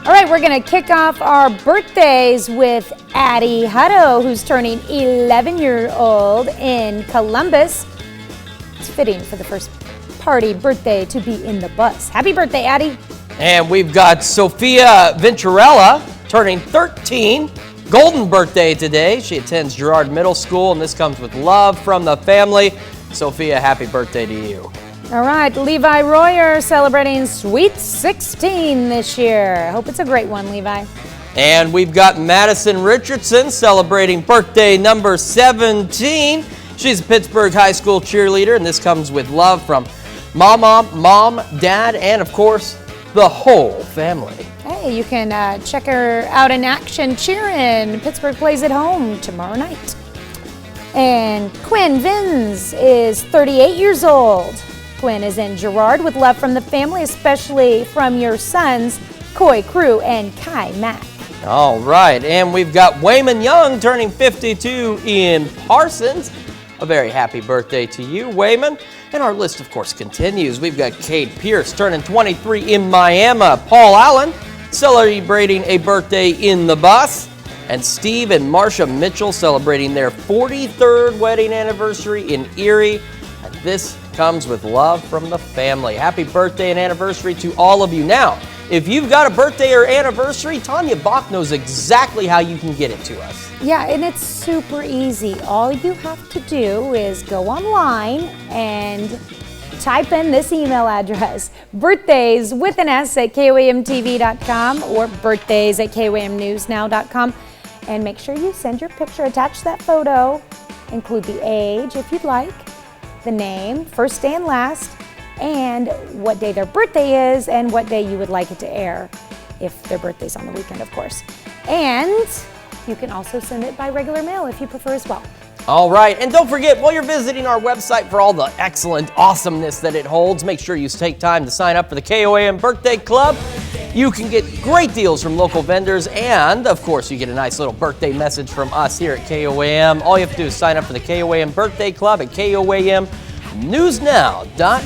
All right, we're going to kick off our birthdays with Addie Hutto, who's turning 11-year-old in Columbus. It's fitting for the first party birthday to be in the bus. Happy birthday, Addie. And we've got Sophia Venturella turning 13. Golden birthday today. She attends Girard Middle School, and this comes with love from the family. Sophia, happy birthday to you. All right, Levi Royer celebrating Sweet 16 this year. Hope it's a great one, Levi. And we've got Madison Richardson celebrating birthday number 17. She's a Pittsburgh High School cheerleader, and this comes with love from Mom, Dad, and of course, the whole family. Hey, you can check her out in action cheering. Pittsburgh plays at home tomorrow night. And Quinn Vins is 38 years old. Quinn is in Girard with love from the family, especially from your sons, Coy Crew and Kai Mack. All right, and we've got Wayman Young turning 52 in Parsons. A very happy birthday to you, Wayman. And our list, of course, continues. We've got Cade Pierce turning 23 in Miami. Paul Allen celebrating a birthday in the bus. And Steve and Marcia Mitchell celebrating their 43rd wedding anniversary in Erie. And this comes with love from the family. Happy birthday and anniversary to all of you. Now, if you've got a birthday or anniversary, Tanya Bach knows exactly how you can get it to us. Yeah, and it's super easy. All you have to do is go online and type in this email address, birthdays with an S at KOAMTV.com or birthdays at KOAMNewsNow.com. And make sure you send your picture, attach that photo, include the age if you'd like, the name, first day and last, and what day their birthday is and what day you would like it to air, if their birthday's on the weekend, of course. And you can also send it by regular mail if you prefer as well. All right, and don't forget, while you're visiting our website for all the excellent awesomeness that it holds, make sure you take time to sign up for the KOAM Birthday Club. You can get great deals from local vendors, and of course, you get a nice little birthday message from us here at KOAM. All you have to do is sign up for the KOAM Birthday Club at KOAMNewsNow.com.